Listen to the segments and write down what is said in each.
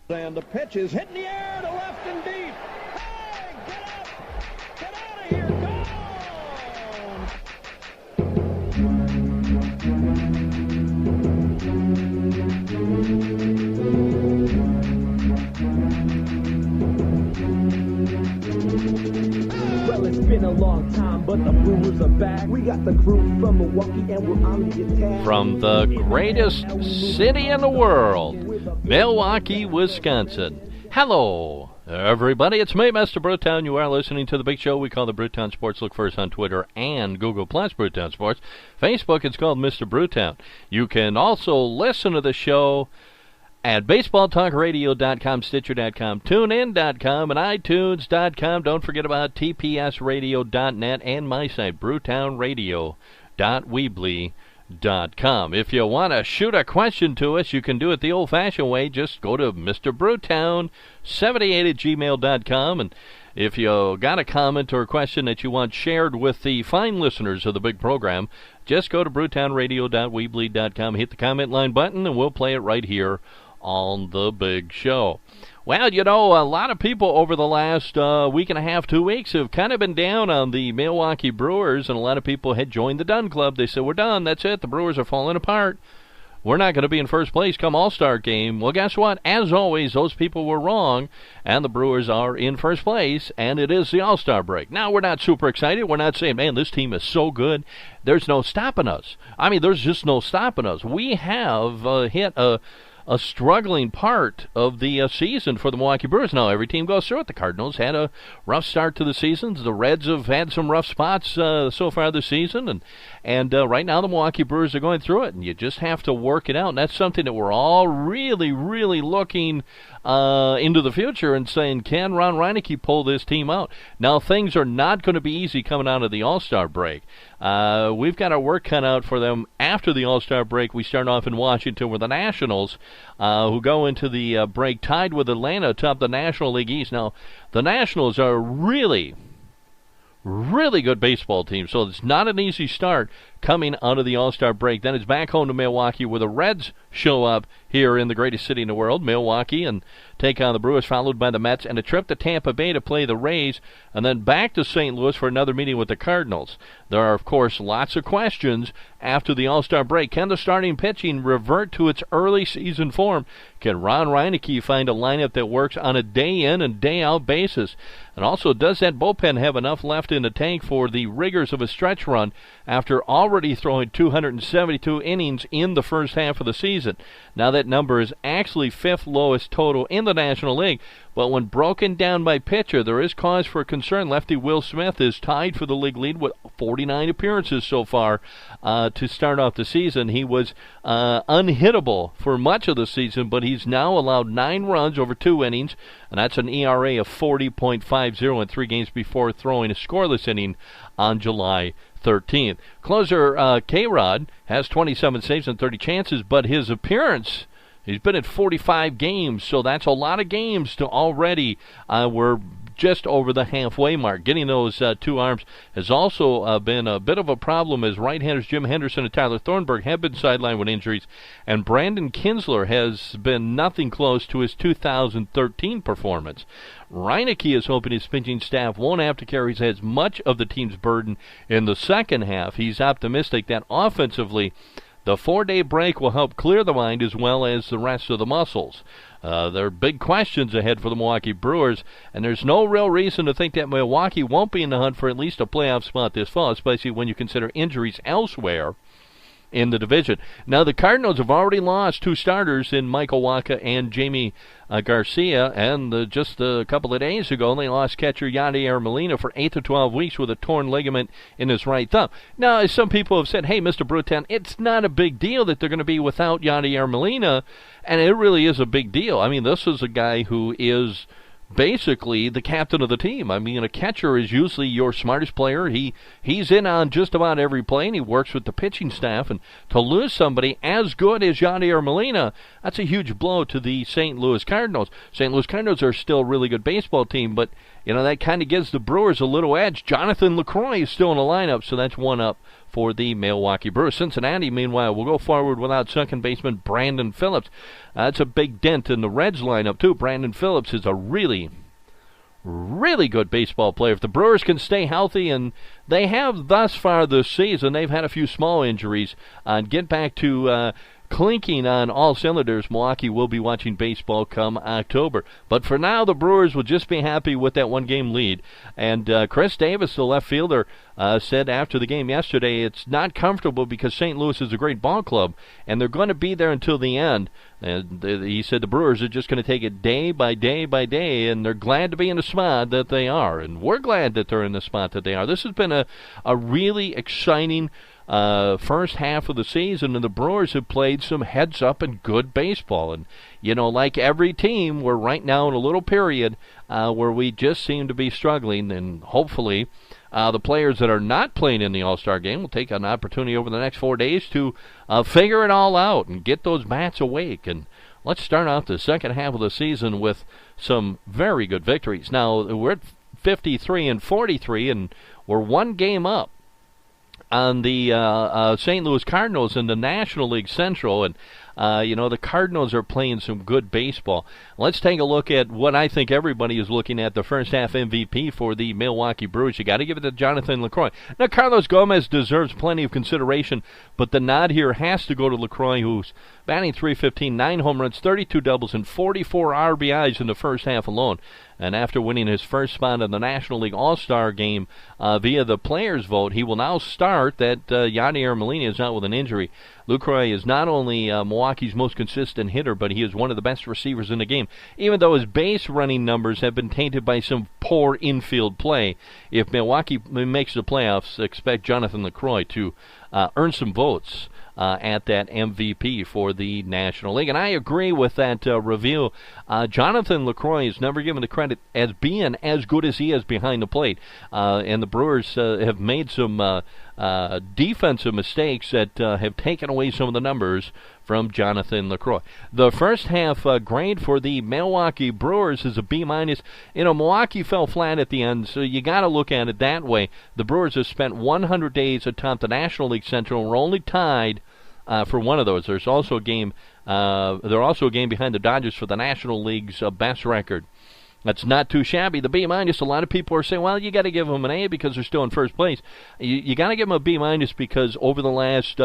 And the pitch is hit in the air to left and deep. Hey, get up! Get out of here! Gone! Well, it's been a long time, but the Brewers are back. We got the crew from Milwaukee, and we're on the attack. From the greatest city in the world, Milwaukee, Wisconsin. Hello, everybody. It's me, Mr. Brewtown. You are listening to the big show we call the Brewtownsports. Look for us on Twitter and Google+, Brewtownsports. Facebook, it's called Mr. Brewtown. You can also listen to the show at BaseballTalkRadio.com, Stitcher.com, TuneIn.com, and iTunes.com. Don't forget about TPSRadio.net and my site, BrewtownRadio.weebly.com. If you want to shoot a question to us, you can do it the old-fashioned way. Just go to Mr. Brewtown78 at gmail.com, and if you got a comment or a question that you want shared with the fine listeners of the big program, just go to BrewtownRadio.weebly.com, hit the comment line button, and we'll play it right here on the big show. Well, you know, a lot of people over the last week and a half, 2 weeks, have kind of been down on the Milwaukee Brewers, and a lot of people had joined the Done Club. They said, we're done, that's it, the Brewers are falling apart. We're not going to be in first place come All-Star game. Well, guess what? As always, those people were wrong, and the Brewers are in first place, and it is the All-Star break. Now, we're not super excited. We're not saying, man, this team is so good. There's no stopping us. I mean, there's just no stopping us. We have hit a struggling part of the season for the Milwaukee Brewers. Now, every team goes through it. The Cardinals had a rough start to the season. The Reds have had some rough spots so far this season, and right now the Milwaukee Brewers are going through it, and you just have to work it out, and that's something that we're all really, really looking into the future and saying, can Ron Reineke pull this team out? Now, things are not going to be easy coming out of the All-Star break. We've got our work cut out for them after the All-Star break. We start off in Washington with the Nationals, who go into the break tied with Atlanta atop the National League East. Now, the Nationals are really good baseball team, so it's not an easy start coming out of the All-Star break. Then it's back home to Milwaukee, where the Reds show up here in the greatest city in the world, Milwaukee, and take on the Brewers, followed by the Mets, and a trip to Tampa Bay to play the Rays, and then back to St. Louis for another meeting with the Cardinals. There are, of course, lots of questions after the All-Star break. Can the starting pitching revert to its early season form? Can Ron Reineke find a lineup that works on a day-in and day-out basis? And also, does that bullpen have enough left in the tank for the rigors of a stretch run after already throwing 272 innings in the first half of the season? Now, that number is actually fifth lowest total in the National League, but when broken down by pitcher, there is cause for concern. Lefty Will Smith is tied for the league lead with 49 appearances so far to start off the season. He was unhittable for much of the season, but he's now allowed 9 runs over 2 innings, and that's an ERA of 40.50 in 3 games before throwing a scoreless inning on July 13th. Closer K-Rod has 27 saves and 30 chances, but his appearance, he's been at 45 games, so that's a lot of games to already. We're just over the halfway mark. Getting those 2 arms has also been a bit of a problem, as right-handers Jim Henderson and Tyler Thornburg have been sidelined with injuries, and Brandon Kinsler has been nothing close to his 2013 performance. Reineke is hoping his pitching staff won't have to carry as much of the team's burden in the second half. He's optimistic that offensively, the 4-day break will help clear the mind as well as the rest of the muscles. There are big questions ahead for the Milwaukee Brewers, and there's no real reason to think that Milwaukee won't be in the hunt for at least a playoff spot this fall, especially when you consider injuries elsewhere in the division. Now, the Cardinals have already lost 2 starters in Michael Wacha and Jamie Garcia, and just a couple of days ago, they lost catcher Yadier Molina for 8 to 12 weeks with a torn ligament in his right thumb. Now, as some people have said, hey, Mr. Brewtown, it's not a big deal that they're going to be without Yadier Molina, and it really is a big deal. I mean, this is a guy who is basically the captain of the team. I mean, a catcher is usually your smartest player. He's in on just about every play, and he works with the pitching staff. And to lose somebody as good as Yadier Molina, that's a huge blow to the St. Louis Cardinals. St. Louis Cardinals are still a really good baseball team, but you know that kind of gives the Brewers a little edge. Jonathan LaCroix is still in the lineup, so that's one up for the Milwaukee Brewers. Cincinnati, meanwhile, will go forward without second baseman Brandon Phillips. That's a big dent in the Reds lineup, too. Brandon Phillips is a really good baseball player. If the Brewers can stay healthy, and they have thus far this season, they've had a few small injuries, and get back to clinking on all cylinders, Milwaukee will be watching baseball come October. But for now, the Brewers will just be happy with that one-game lead. And Chris Davis, the left fielder, said after the game yesterday, it's not comfortable because St. Louis is a great ball club, and they're going to be there until the end. And he said the Brewers are just going to take it day by day by day, and they're glad to be in the spot that they are. And we're glad that they're in the spot that they are. This has been a really exciting first half of the season, and the Brewers have played some heads-up and good baseball. And, you know, like every team, we're right now in a little period where we just seem to be struggling, and hopefully the players that are not playing in the All-Star game will take an opportunity over the next 4 days to figure it all out and get those bats awake. And let's start out the second half of the season with some very good victories. Now, we're at 53-43, and we're one game up on the St. Louis Cardinals in the National League Central, and the Cardinals are playing some good baseball. Let's take a look at what I think everybody is looking at, the first half MVP for the Milwaukee Brewers. You got to give it to Jonathan LaCroix. Now, Carlos Gomez deserves plenty of consideration, but the nod here has to go to LaCroix, who's batting .315, 9 home runs, 32 doubles, and 44 RBIs in the first half alone. And after winning his first spot in the National League All-Star game via the players' vote, he will now start. That Yadier Molina is out with an injury. LaCroix is not only Milwaukee's most consistent hitter, but he is one of the best receivers in the game, even though his base running numbers have been tainted by some poor infield play. If Milwaukee makes the playoffs, expect Jonathan LaCroix to earn some votes at that MVP for the National League. And I agree with that review. Jonathan LaCroix is never given the credit as being as good as he is behind the plate. And the Brewers have made some defensive mistakes that have taken away some of the numbers from Jonathan LaCroix. The first half grade for the Milwaukee Brewers is a B-. Milwaukee fell flat at the end, so you got to look at it that way. The Brewers have spent 100 days atop the National League Central, and we're only tied for one of those. There's also a game. They're also a game behind the Dodgers for the National League's best record. That's not too shabby. The B-, a lot of people are saying, well, you got to give them an A because they're still in first place. You got to give them a B- because over the last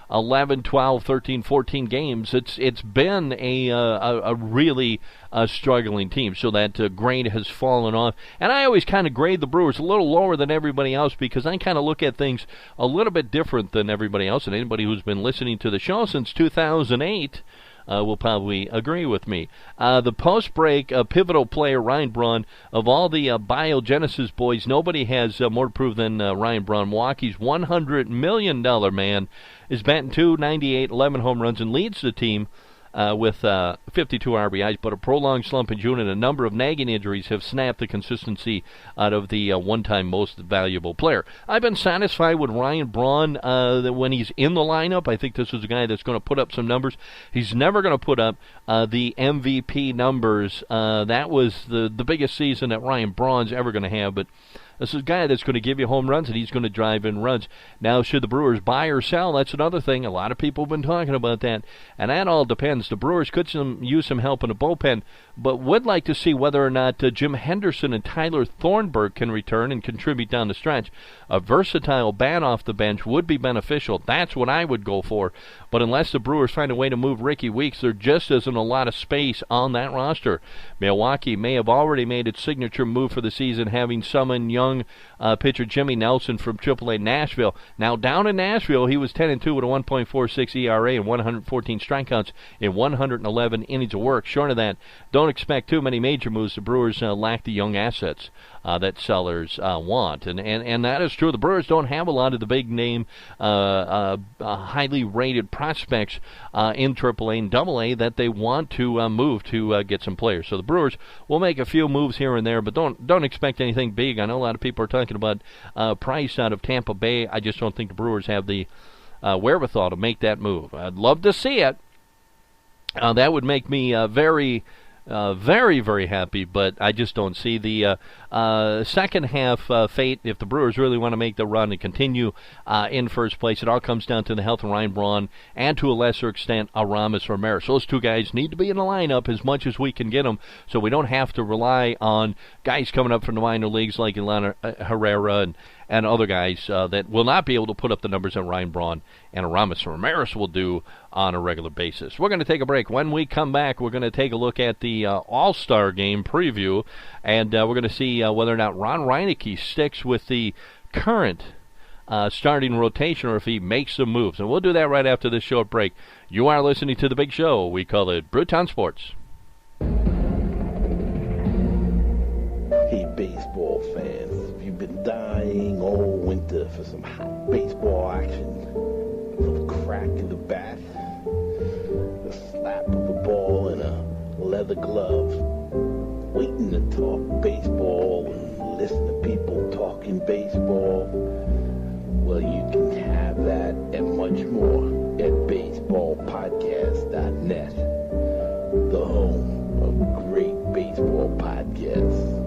11, 12, 13, 14 games, it's been a really struggling team. So that grade has fallen off. And I always kind of grade the Brewers a little lower than everybody else because I kind of look at things a little bit different than everybody else. And anybody who's been listening to the show since 2008 will probably agree with me. The post-break pivotal player, Ryan Braun, of all the Biogenesis boys, nobody has more to prove than Ryan Braun. Milwaukee's $100 million man is batting .298, 11 home runs, and leads the team with 52 RBIs, but a prolonged slump in June and a number of nagging injuries have snapped the consistency out of the one-time most valuable player. I've been satisfied with Ryan Braun when he's in the lineup. I think this is a guy that's going to put up some numbers. He's never going to put up the MVP numbers. That was the biggest season that Ryan Braun's ever going to have, but this is a guy that's going to give you home runs, and he's going to drive in runs. Now, should the Brewers buy or sell? That's another thing. A lot of people have been talking about that, and that all depends. The Brewers could use some help in the bullpen, but would like to see whether or not Jim Henderson and Tyler Thornburg can return and contribute down the stretch. A versatile bat off the bench would be beneficial. That's what I would go for. But unless the Brewers find a way to move Ricky Weeks, there just isn't a lot of space on that roster. Milwaukee may have already made its signature move for the season, having summoned young pitcher Jimmy Nelson from AAA Nashville. Now, down in Nashville, he was 10-2 with a 1.46 ERA and 114 strikeouts in 111 innings of work. Short of that, don't expect too many major moves. The Brewers lack the young assets that sellers want. And that is true. The Brewers don't have a lot of the big-name, highly rated prospects in AAA and AA that they want to move to get some players. So the Brewers will make a few moves here and there, but don't expect anything big. I know a lot of people are talking about Price out of Tampa Bay. I just don't think the Brewers have the wherewithal to make that move. I'd love to see it. That would make me very very, very happy, but I just don't see the second half fate. If the Brewers really want to make the run and continue in first place, it all comes down to the health of Ryan Braun and, to a lesser extent, Aramis Ramirez. Those two guys need to be in the lineup as much as we can get them, so we don't have to rely on guys coming up from the minor leagues like Elena Herrera and other guys that will not be able to put up the numbers that Ryan Braun and Aramis Ramirez will do on a regular basis. We're going to take a break. When we come back, we're going to take a look at the All-Star Game preview, and we're going to see whether or not Ron Reineke sticks with the current starting rotation or if he makes some moves. And we'll do that right after this short break. You are listening to The Big Show. We call it Brewtown Sports. Hey, baseball fans, if you've been dying all winter for some hot baseball action, a little crack in the bat, the slap of a ball in a leather glove, waiting to talk baseball and listen to people talking baseball, well, you can have that and much more at baseballpodcast.net, the home of great baseball podcasts.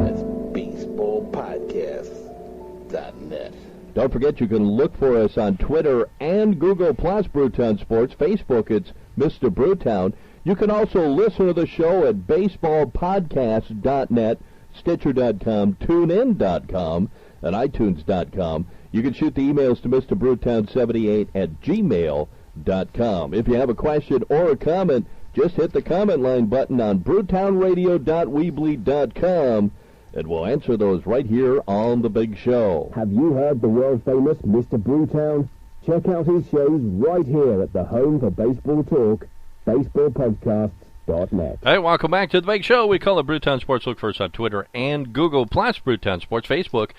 That's baseballpodcast.net. Don't forget you can look for us on Twitter and Google Plus Brewtown Sports. Facebook, it's Mr. Brewtown. You can also listen to the show at baseballpodcast.net, Stitcher.com, TuneIn.com, and iTunes.com. You can shoot the emails to Mr. Brewtown78 at gmail.com. If you have a question or a comment, just hit the comment line button on brewtownradio.weebly.com, and we'll answer those right here on The Big Show. Have you heard the world-famous Mr. Brewtown? Check out his shows right here at the home for baseball talk, baseballpodcasts.net. Hey, welcome back to The Big Show. We call it Brewtown Sports. Look for us on Twitter and Google Plus Brewtown Sports. Facebook,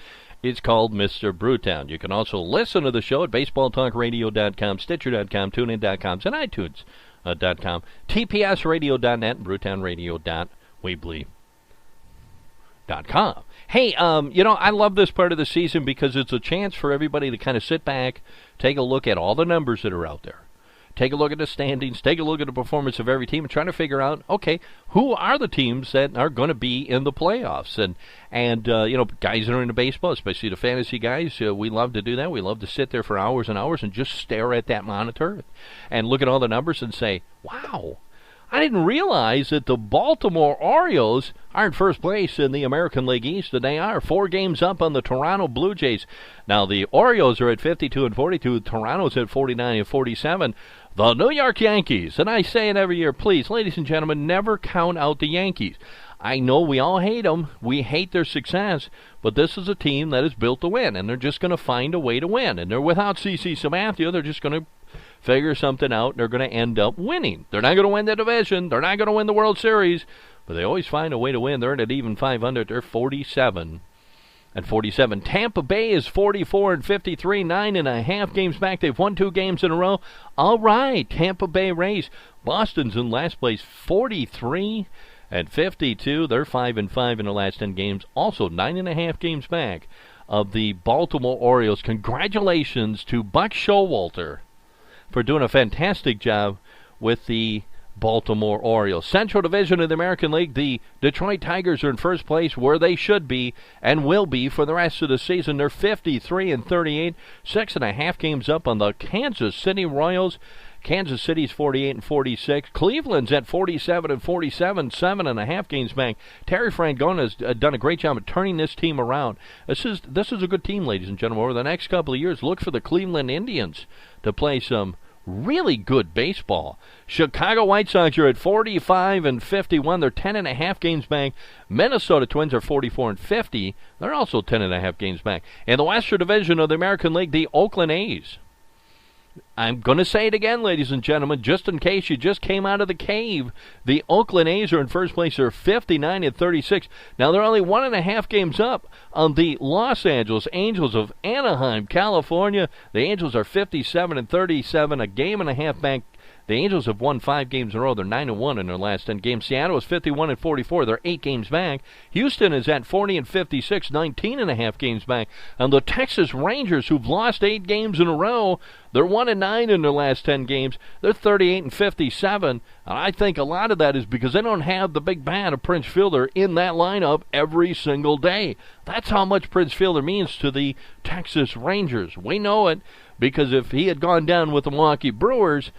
it's called Mr. Brewtown. You can also listen to the show at baseballtalkradio.com, Stitcher.com, TuneIn.com, and iTunes.com, tpsradio.net, and brewtownradio.weebly.com. Hey, I love this part of the season because it's a chance for everybody to kind of sit back, take a look at all the numbers that are out there. Take a look at the standings, take a look at the performance of every team, and trying to figure out, okay, who are the teams that are going to be in the playoffs? And guys that are into baseball, especially the fantasy guys, we love to do that. We love to sit there for hours and hours and just stare at that monitor and look at all the numbers and say, wow, I didn't realize that the Baltimore Orioles are in first place in the American League East, and they are 4 games up on the Toronto Blue Jays. Now, the Orioles are at 52-42. Toronto's at 49-47. The New York Yankees, and I say it every year, please, ladies and gentlemen, never count out the Yankees. I know we all hate them. We hate their success, but this is a team that is built to win, and they're just going to find a way to win. And they're without CeCe Sabathia. They're just going to figure something out, and they're going to end up winning. They're not going to win the division. They're not going to win the World Series, but they always find a way to win. They're at even 500. They're 47-47. Tampa Bay is 44-53, 9.5 games back. They've won 2 games in a row. All right, Tampa Bay Rays. Boston's in last place, 43-52. They're 5-5 in the last 10 games. Also 9.5 games back of the Baltimore Orioles. Congratulations to Buck Showalter for doing a fantastic job with the Baltimore Orioles. Central Division of the American League, the Detroit Tigers are in first place where they should be and will be for the rest of the season. They're 53-38, 6.5 games up on the Kansas City Royals. Kansas City's 48-46. Cleveland's at 47-47, 7.5 games back. Terry Francona's done a great job of turning this team around. This is a good team, ladies and gentlemen. Over the next couple of years, look for the Cleveland Indians to play some really good baseball. Chicago White Sox are at 45-51. They're 10.5 games back. Minnesota Twins are 44-50. They're also 10.5 games back. In the Western Division of the American League, the Oakland A's. I'm going to say it again, ladies and gentlemen, just in case you just came out of the cave. The Oakland A's are in first place. They're 59-36. Now, they're only 1.5 games up on the Los Angeles Angels of Anaheim, California. The Angels are 57-37, a game and a half back. The Angels have won 5 games in a row. They're 9-1 in their last 10 games. Seattle is 51-44. They're 8 games back. Houston is at 40-56, 19.5 games back. And the Texas Rangers, who've lost 8 games in a row, they're 1-9 in their last 10 games. They're 38-57. And I think a lot of that is because they don't have the big bat of Prince Fielder in that lineup every single day. That's how much Prince Fielder means to the Texas Rangers. We know it because if he had gone down with the Milwaukee Brewers,